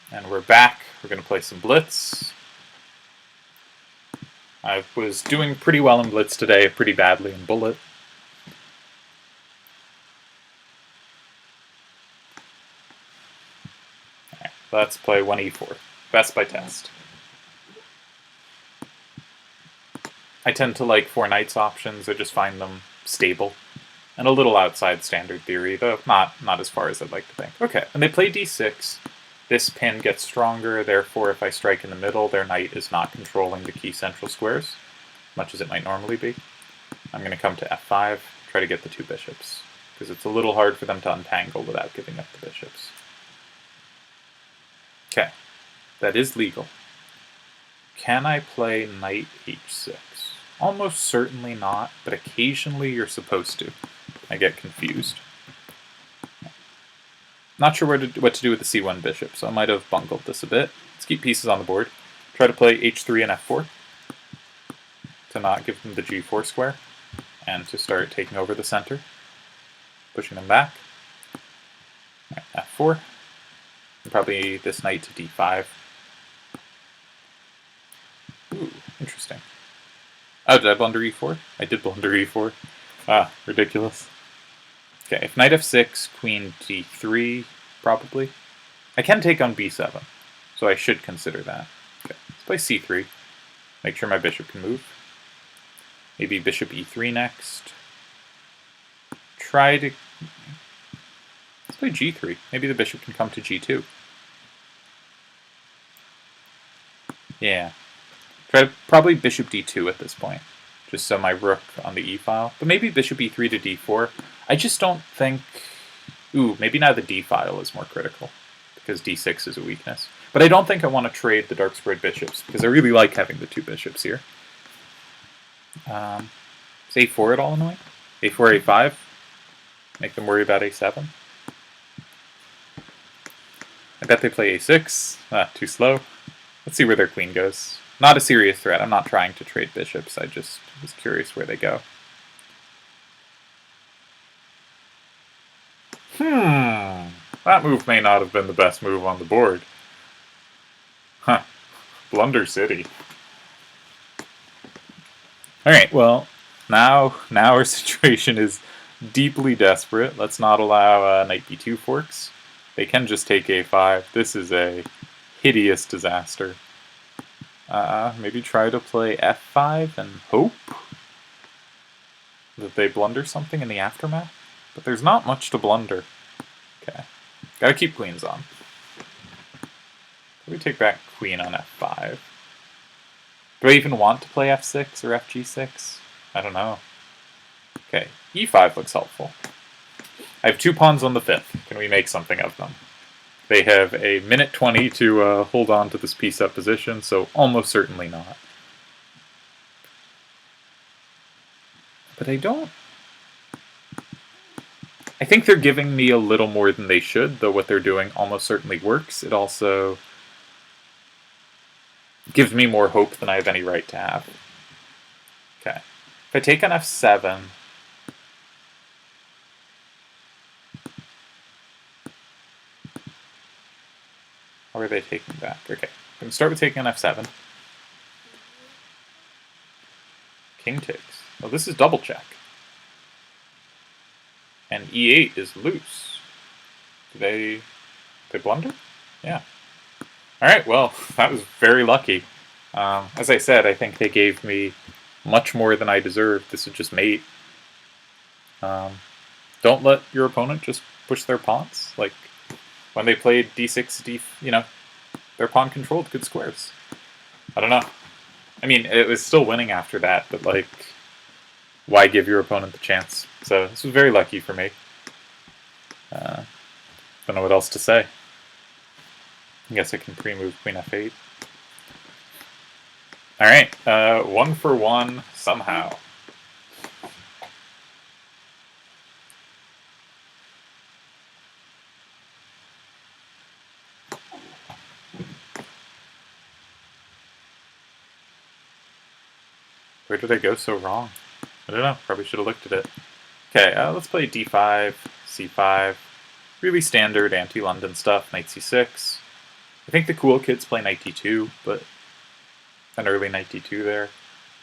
And we're back. We're going to play some Blitz. I was doing pretty well in Blitz today, pretty badly in Bullet. Alright, let's play 1e4. Best by test. I tend to like 4 knights options. I just find them stable. And a little outside standard theory, though not as far as I'd like to think. Okay, and they play d6. This pin gets stronger, therefore if I strike in the middle, their knight is not controlling the key central squares, much as it might normally be. I'm going to come to f5, try to get the 2 bishops, because it's a little hard for them to untangle without giving up the bishops. Okay, that is legal. Can I play knight h6? Almost certainly not, but occasionally you're supposed to. I get confused. Not sure what to do with the c1 bishop, so I might have bungled this a bit. Let's keep pieces on the board. Try to play h3 and f4 to not give them the g4 square and to start taking over the center, pushing them back. Right, f4. And probably this knight to d5. Ooh, interesting. Oh, did I blunder e4? I did blunder e4. Ah, ridiculous. Okay, if knight f6, queen d3, probably. I can take on b7, so I should consider that. Okay, let's play c3. Make sure my bishop can move. Maybe bishop e3 next. Let's play g3. Maybe the bishop can come to g2. Yeah. Probably bishop d2 at this point, just so my rook on the e-file. But maybe bishop e3 to d4. I just don't think... Ooh, maybe now the d-file is more critical, because d6 is a weakness. But I don't think I want to trade the dark squared bishops, because I really like having the 2 bishops here. Is a4 at all annoying? a4, a5? Make them worry about a7? I bet they play a6. Ah, too slow. Let's see where their queen goes. Not a serious threat. I'm not trying to trade bishops. I just was curious where they go. That move may not have been the best move on the board. Huh. Blunder City. Alright, well, now our situation is deeply desperate. Let's not allow knight b2 forks. They can just take a5. This is a hideous disaster. Maybe try to play f5 and hope that they blunder something in the aftermath. But there's not much to blunder. Okay. Gotta keep queens on. We take back queen on f5. Do I even want to play f6 or fg6? I don't know. Okay, e5 looks helpful. I have 2 pawns on the 5th. Can we make something of them? They have a minute 20 to hold on to this piece-up position, so almost certainly not. But I don't... I think they're giving me a little more than they should, though what they're doing almost certainly works. It also gives me more hope than I have any right to have. Okay. If I take on f7... How are they taking back? Okay, I'm going to start with taking on f7. King takes. Well, this is double check. And e8 is loose. Did they blunder? Yeah. Alright, well, that was very lucky. As I said, I think they gave me much more than I deserved. This is just mate. Don't let your opponent just push their pawns. Like, when they played d6, their pawn controlled good squares. I don't know. I mean, it was still winning after that, but, like, why give your opponent the chance? So, this was very lucky for me. Don't know what else to say. I guess I can pre-move queen f8. Alright, 1 for 1, somehow. Where did I go so wrong? I don't know, probably should have looked at it. Okay, let's play d5, c5. Really standard anti-London stuff, knight c6. I think the cool kids play knight d2, but an early knight d2 there.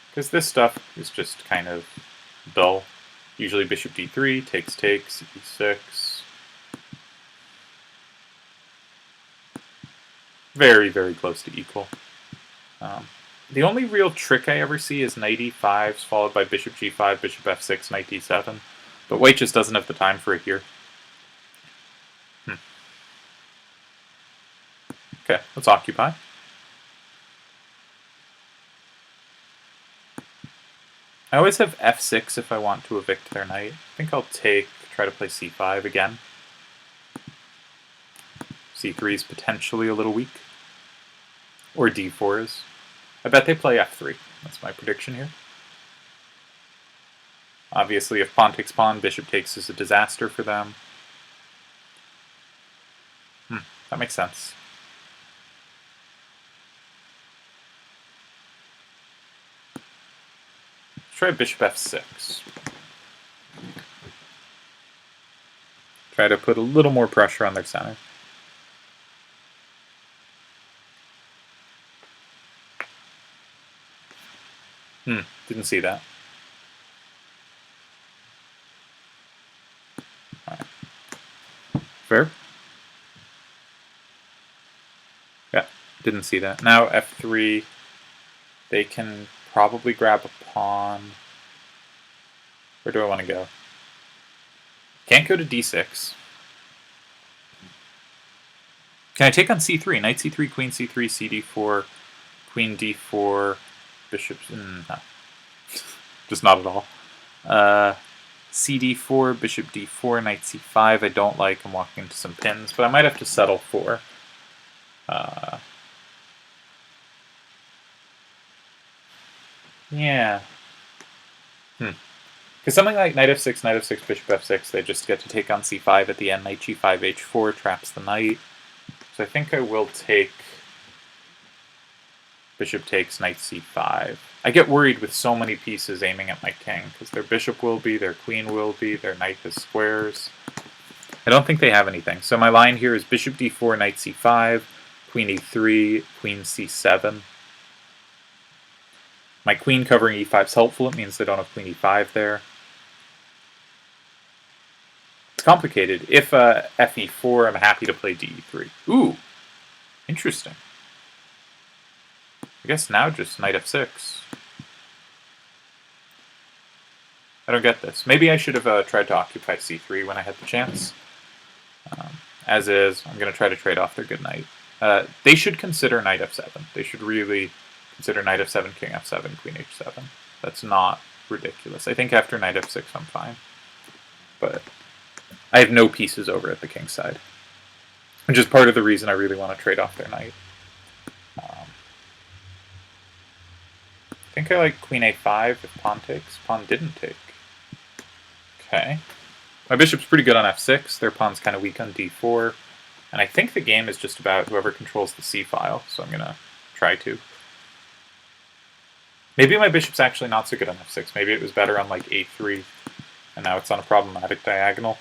Because this stuff is just kind of dull. Usually bishop d3, takes, e6. Very, very close to equal. The only real trick I ever see is knight e5 followed by bishop g5, bishop f6, knight d7. But white just doesn't have the time for it here. Okay, let's occupy. I always have f6 if I want to evict their knight. I think I'll try to play c5 again. c3 is potentially a little weak. Or d4 is. I bet they play f3. That's my prediction here. Obviously, if pawn takes pawn, bishop takes is a disaster for them. That makes sense. Let's try bishop f6. Try to put a little more pressure on their center. Didn't see that. All right. Fair? Yeah, didn't see that. Now f3, they can probably grab a pawn. Where do I want to go? Can't go to d6. Can I take on c3? Knight c3, queen c3, cd4, queen d4, bishop... no. Just not at all. cd4, bishop d4, knight c5. I don't like. I'm walking into some pins, but I might have to settle for... yeah. Because something like knight f6, bishop f6, they just get to take on c5 at the end. Knight g5, h4 traps the knight. So I think I will take bishop takes, knight c5. I get worried with so many pieces aiming at my king, because their bishop will be, their queen will be, their knight has squares. I don't think they have anything. So my line here is bishop d4, knight c5, queen e3, queen c7. My queen covering e5 is helpful. It means they don't have queen e5 there. It's complicated. If fe4, I'm happy to play de3. Ooh, interesting. I guess now just knight f6. I don't get this. Maybe I should have tried to occupy c3 when I had the chance. As is, I'm going to try to trade off their good knight. They should consider knight f7. They should really consider knight f7, king f7, queen h7. That's not ridiculous. I think after knight f6 I'm fine. But I have no pieces over at the king's side. Which is part of the reason I really want to trade off their knight. I think I like queen a5 if pawn takes. Pawn didn't take. Okay. My bishop's pretty good on f6. Their pawn's kind of weak on d4. And I think the game is just about whoever controls the c-file, so I'm going to try to. Maybe my bishop's actually not so good on f6. Maybe it was better on like a3, and now it's on a problematic diagonal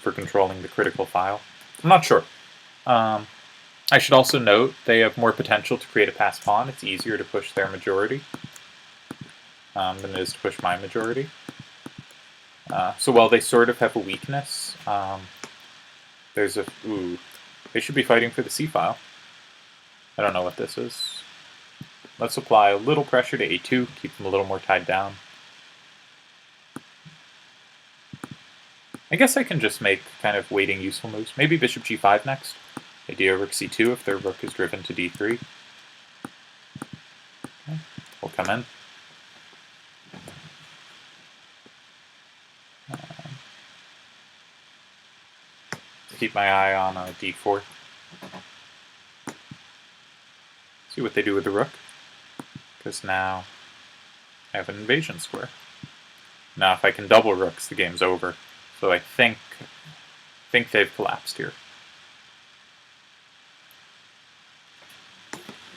for controlling the critical file. I'm not sure. I should also note they have more potential to create a passed pawn. It's easier to push their majority than it is to push my majority. So while they sort of have a weakness, there's a... Ooh, they should be fighting for the c-file. I don't know what this is. Let's apply a little pressure to a2, keep them a little more tied down. I guess I can just make kind of waiting useful moves. Maybe bishop g5 next. Idea rook c2 if their rook is driven to d3. Okay. We'll come in. Keep my eye on d4. See what they do with the rook. Because now I have an invasion square. Now if I can double rooks, the game's over. So I think they've collapsed here.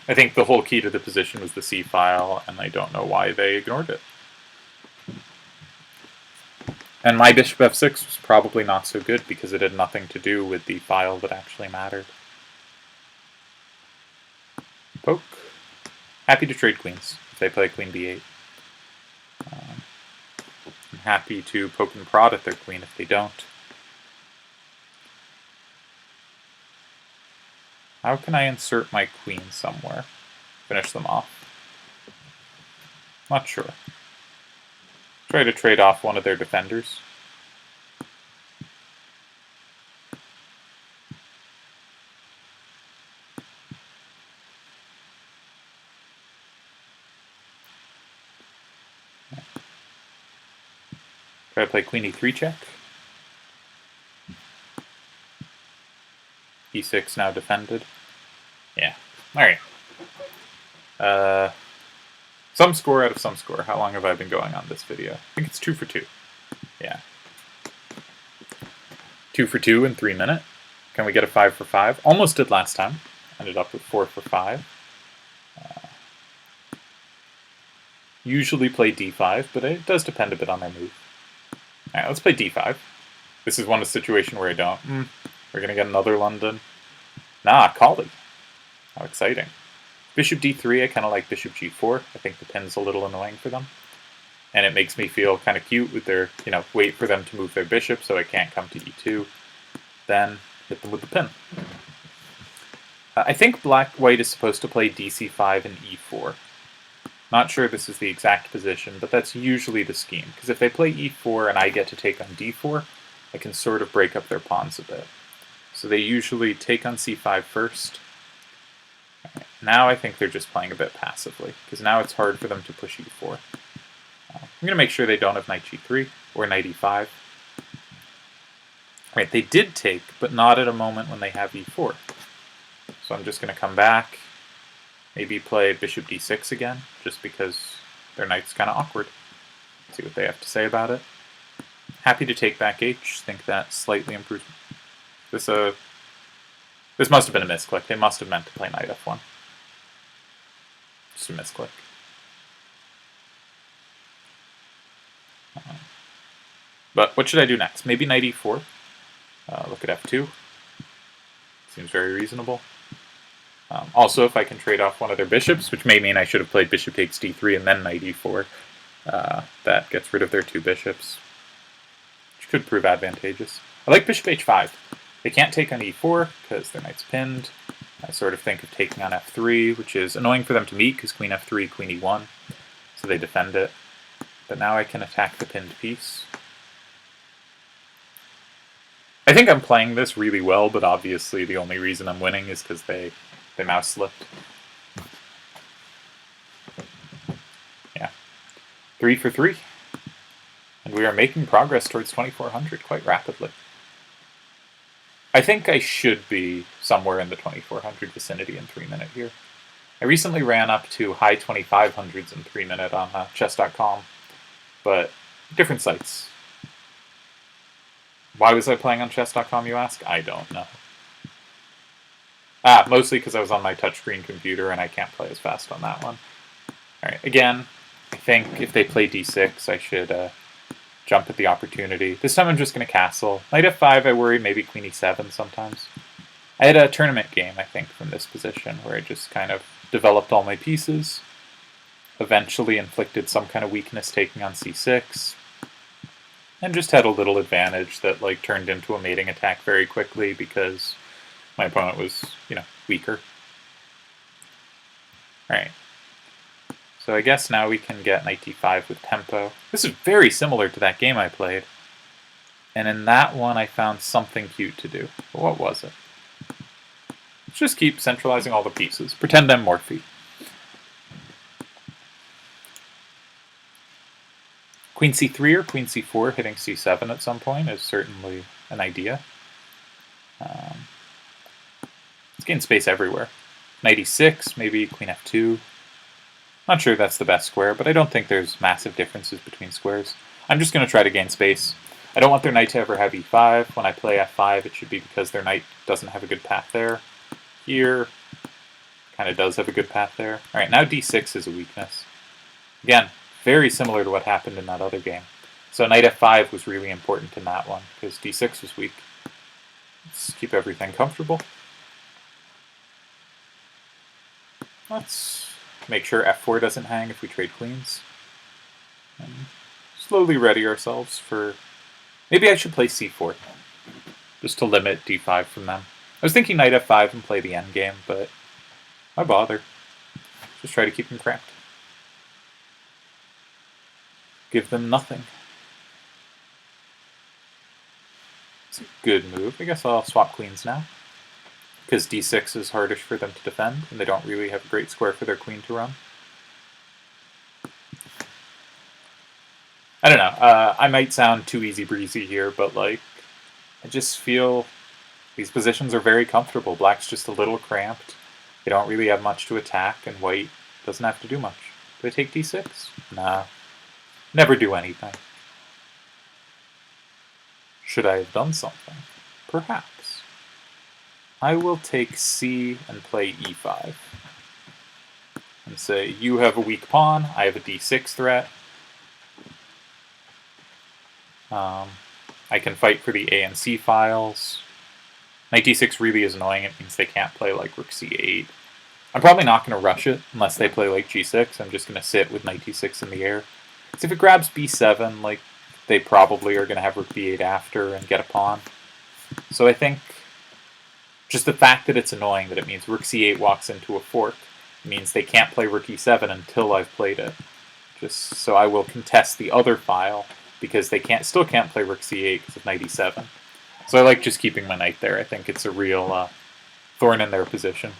I think the whole key to the position was the c-file, and I don't know why they ignored it. And my bishop f6 was probably not so good because it had nothing to do with the file that actually mattered. Poke. Happy to trade queens if they play queen b8. I'm happy to poke and prod at their queen if they don't. How can I insert my queen somewhere? Finish them off. Not sure. Try to trade off one of their defenders. Try to play queen e3 check. e6 now defended. Yeah. Alright. Some score out of some score. How long have I been going on this video? I think it's 2 for 2. Yeah. 2 for 2 in 3 minutes. Can we get a 5 for 5? Almost did last time. Ended up with 4 for 5. Usually play d5, but it does depend a bit on their move. Alright, let's play d5. This is one situation where I don't. We're going to get another London. Nah, Kali. How exciting. Bishop d3, I kind of like bishop g4. I think the pin's a little annoying for them. And it makes me feel kind of cute with their, wait for them to move their bishop so I can't come to e2. Then hit them with the pin. I think white is supposed to play dc5 and e4. Not sure this is the exact position, but that's usually the scheme. Because if they play e4 and I get to take on d4, I can sort of break up their pawns a bit. So they usually take on c5 first. Right. Now I think they're just playing a bit passively, because now it's hard for them to push e4. I'm going to make sure they don't have knight g3 or knight e5. Right, they did take, but not at a moment when they have e4. So I'm just going to come back, maybe play bishop d6 again, just because their knight's kind of awkward. See what they have to say about it. Happy to take back h, think that slightly improved. This must have been a misclick. They must have meant to play knight f1. Just a misclick. But what should I do next? Maybe knight e4. Look at f2. Seems very reasonable. Also, if I can trade off one of their bishops, which may mean I should have played bishop takes d3 and then knight e4, that gets rid of their 2 bishops, which could prove advantageous. I like bishop h5. They can't take on e4 because their knight's pinned. I sort of think of taking on f3, which is annoying for them to meet because queen f3, queen e1, so they defend it. But now I can attack the pinned piece. I think I'm playing this really well, but obviously the only reason I'm winning is because they mouse slipped. Yeah. 3 for 3. And we are making progress towards 2400 quite rapidly. I think I should be somewhere in the 2400 vicinity in 3 minute here. I recently ran up to high 2500s in 3 minute on chess.com, but different sites. Why was I playing on chess.com, you ask? I don't know. Mostly because I was on my touchscreen computer and I can't play as fast on that one. Alright, again, I think if they play d6, I should jump at the opportunity. This time I'm just going to castle. Knight f5, I worry, maybe queen e7 sometimes. I had a tournament game, I think, from this position, where I just kind of developed all my pieces, eventually inflicted some kind of weakness taking on c6, and just had a little advantage that turned into a mating attack very quickly because my opponent was, weaker. Alright. So I guess now we can get knight d5 with tempo. This is very similar to that game I played. And in that one I found something cute to do. But what was it? Let's just keep centralizing all the pieces. Pretend I'm Morphy. Queen c3 or queen c4 hitting c7 at some point is certainly an idea. Let's gain space everywhere. Knight e6, maybe queen f2. Not sure that's the best square, but I don't think there's massive differences between squares. I'm just going to try to gain space. I don't want their knight to ever have e5. When I play f5, it should be because their knight doesn't have a good path there. Here, kind of does have a good path there. Alright, now d6 is a weakness. Again, very similar to what happened in that other game. So knight f5 was really important in that one, because d6 was weak. Let's keep everything comfortable. Let's make sure f4 doesn't hang if we trade queens. And slowly ready ourselves for... Maybe I should play c4, just to limit d5 from them. I was thinking knight f5 and play the endgame, but why bother? Just try to keep them cramped. Give them nothing. It's a good move. I guess I'll swap queens now, because d6 is hardish for them to defend, and they don't really have a great square for their queen to run. I don't know. I might sound too easy breezy here, but like, I just feel these positions are very comfortable. Black's just a little cramped. They don't really have much to attack, and white doesn't have to do much. Do I take d6? Nah. Never do anything. Should I have done something? Perhaps. I will take c and play e5. And say, you have a weak pawn, I have a d6 threat. I can fight for the A and C files. Knight d6 really is annoying. It means they can't play like rook c8. I'm probably not going to rush it unless they play like g6. I'm just going to sit with knight d6 in the air. Because if it grabs b7, like, they probably are going to have rook b8 after and get a pawn. So I think just the fact that it's annoying that it means rook c8 walks into a fork means they can't play rook e7 until I've played it. Just so I will contest the other file, because they still can't play rook c8 because of knight e7. So I like just keeping my knight there. I think it's a real thorn in their position.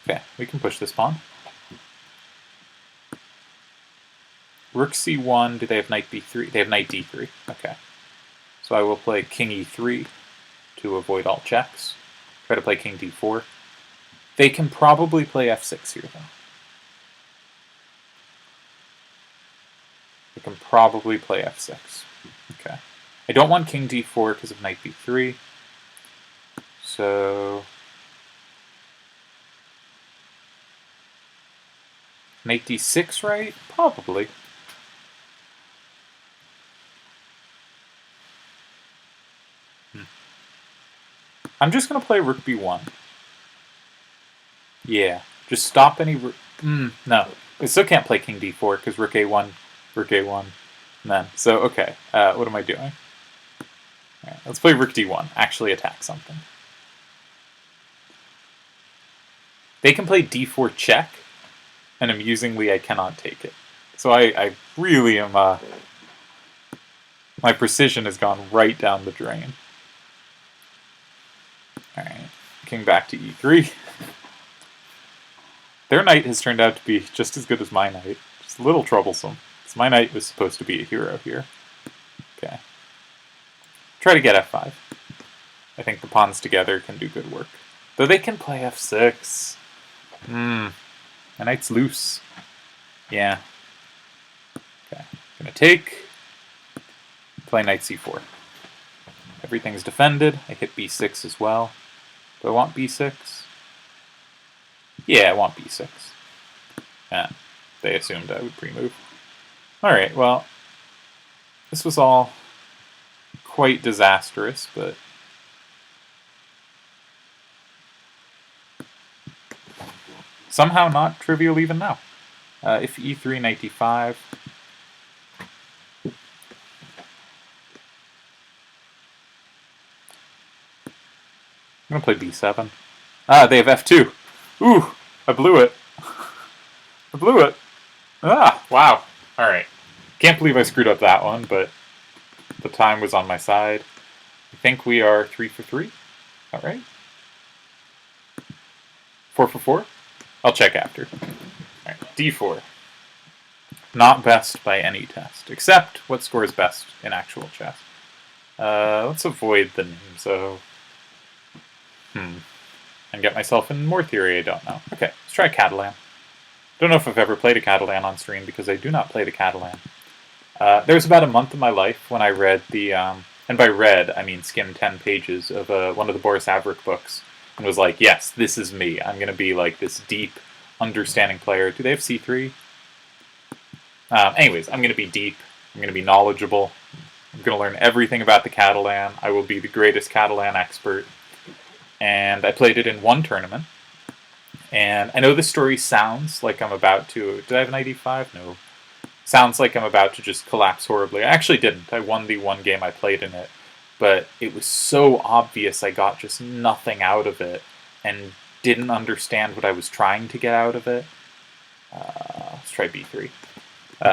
Okay, we can push this pawn. Rook c1, do they have knight b3? They have knight d3. Okay. So I will play king e3 to avoid all checks. Try to play king d4. They can probably play f6 here, though. They can probably play f6. Okay. I don't want king d4 because of knight b3. So... knight d6, right? Probably. I'm just going to play rook b1. Yeah. Just stop any... no. I still can't play king d4 because rook a1, and then... So, okay. What am I doing? Alright, let's play rook d1. Actually attack something. They can play d4 check, and amusingly I cannot take it. So I really am... my precision has gone right down the drain. Alright, king back to e3. Their knight has turned out to be just as good as my knight. Just a little troublesome. Because my knight was supposed to be a hero here. Okay. Try to get f5. I think the pawns together can do good work. Though they can play f6. My knight's loose. Yeah. Okay. Gonna take. Play knight c4. Everything's defended. I hit b6 as well. Do I want b6? Yeah, I want b6. They assumed I would pre-move. Alright, well, this was all quite disastrous, but... somehow not trivial even now. If e3, knight d5... I'm going to play b7. They have f2. Ooh, I blew it. I blew it. Wow. Alright. Can't believe I screwed up that one, but the time was on my side. I think we are 3 for 3. Is that right? 4 for 4? I'll check after. Alright, d4. Not best by any test, except what scores best in actual chess. Let's avoid the name, so... and get myself in more theory I don't know. Okay, let's try Catalan. Don't know if I've ever played a Catalan on stream because I do not play the Catalan. There was about a month of my life when I read the, and by read I mean skimmed 10 pages of one of the Boris Avric books, and was like, yes, this is me. I'm going to be like this deep, understanding player. Do they have c3? Anyways, I'm going to be deep. I'm going to be knowledgeable. I'm going to learn everything about the Catalan. I will be the greatest Catalan expert. and I played it in one tournament. And I know the story sounds like I'm about to... Did I have an 85? No. Sounds like I'm about to just collapse horribly. I actually didn't. I won the one game I played in it. But it was so obvious I got just nothing out of it and didn't understand what I was trying to get out of it. Let's try b3.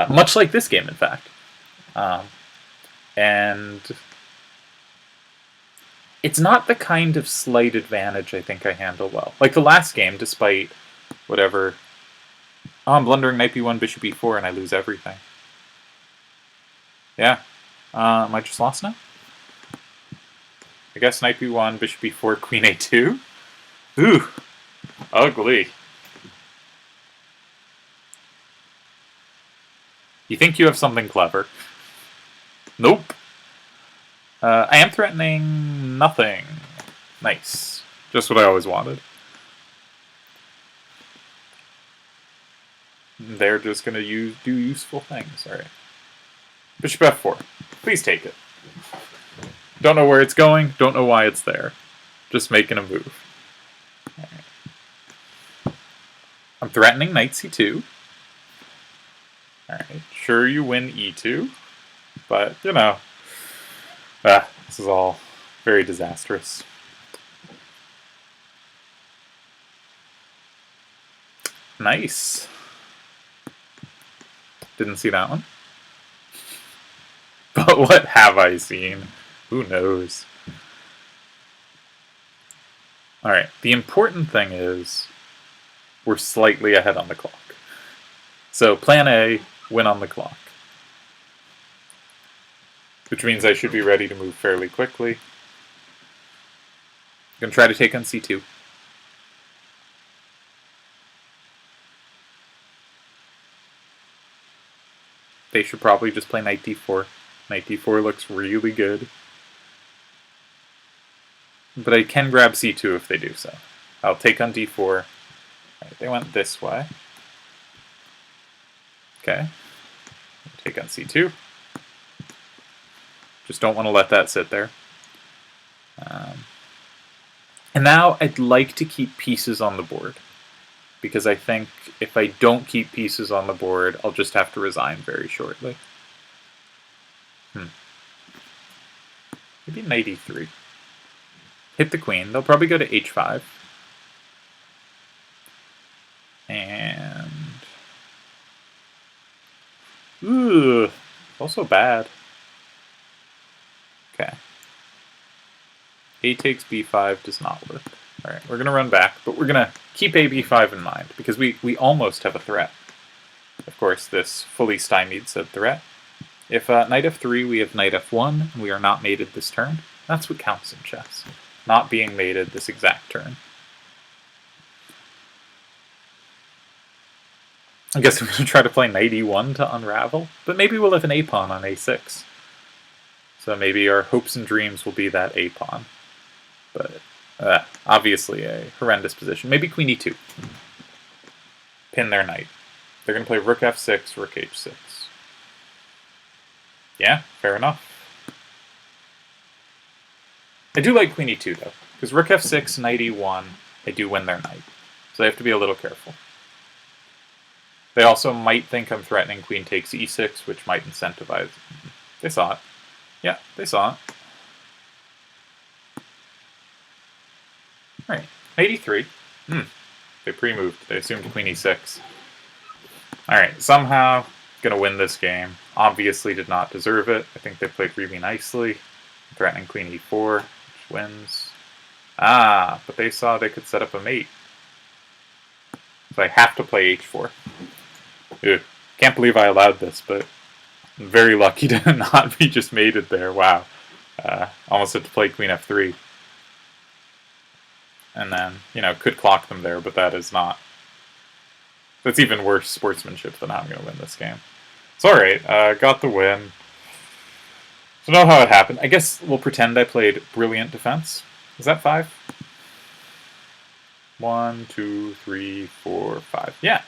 Much like this game, in fact. And it's not the kind of slight advantage I think I handle well. Like the last game, despite whatever... Oh, I'm blundering knight b1, bishop e4, and I lose everything. Yeah. Am I just lost now? I guess knight b1, bishop b4, queen a2. Ooh, ugly. You think you have something clever. Nope. I am threatening nothing. Nice. Just what I always wanted. They're just going to do useful things. Alright. Bishop f4. Please take it. Don't know where it's going. Don't know why it's there. Just making a move. Right. I'm threatening knight c2. Alright. Sure, you win e2. But, you know. This is all very disastrous. Nice. Didn't see that one. But what have I seen? Who knows? Alright, the important thing is we're slightly ahead on the clock. So plan A, win on the clock. Which means I should be ready to move fairly quickly. I'm going to try to take on c2. They should probably just play knight d4. Knight d4 looks really good. But I can grab c2 if they do so. I'll take on d4. Right, they went this way. Okay. Take on c2. Just don't want to let that sit there. And now I'd like to keep pieces on the board. Because I think if I don't keep pieces on the board, I'll just have to resign very shortly. Maybe knight e3. Hit the queen. They'll probably go to h5. And... Ooh, also bad. Okay. A takes b5 does not work. Alright, we're going to run back, but we're going to keep a b5 in mind, because we almost have a threat. Of course, this fully stymied said threat. If knight f3, we have knight f1, and we are not mated this turn. That's what counts in chess. Not being mated this exact turn. I guess I'm going to try to play knight e1 to unravel, but maybe we'll have an a-pawn on a6. So maybe our hopes and dreams will be that a-pawn. But obviously a horrendous position. Maybe queen e2. Pin their knight. They're going to play rook f6, rook h6. Yeah, fair enough. I do like queen e2 though, because rook f6, knight e1, they do win their knight. So they have to be a little careful. They also might think I'm threatening queen takes e6, which might incentivize. They saw it. Yeah, they saw it. Alright, knight e3. They pre-moved. They assumed queen e6. Alright, somehow gonna win this game. Obviously did not deserve it. I think they played really nicely. Threatening queen e4, which wins. Ah, but they saw they could set up a mate. So I have to play h4. Ew. Can't believe I allowed this, but I'm very lucky to not be just mated there. Wow. Almost had to play queen f3. And then, you know, could clock them there, but that is not. That's even worse sportsmanship than how I'm going to win this game. It's alright. Got the win. So know how it happened. I guess we'll pretend I played brilliant defense. Is that 5? 1, 2, 3, 4, 5. Yeah.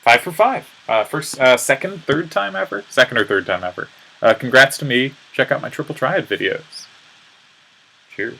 5 for 5. Second, third time ever? Second or third time ever. Congrats to me. Check out my Triple Triad videos. Cheers.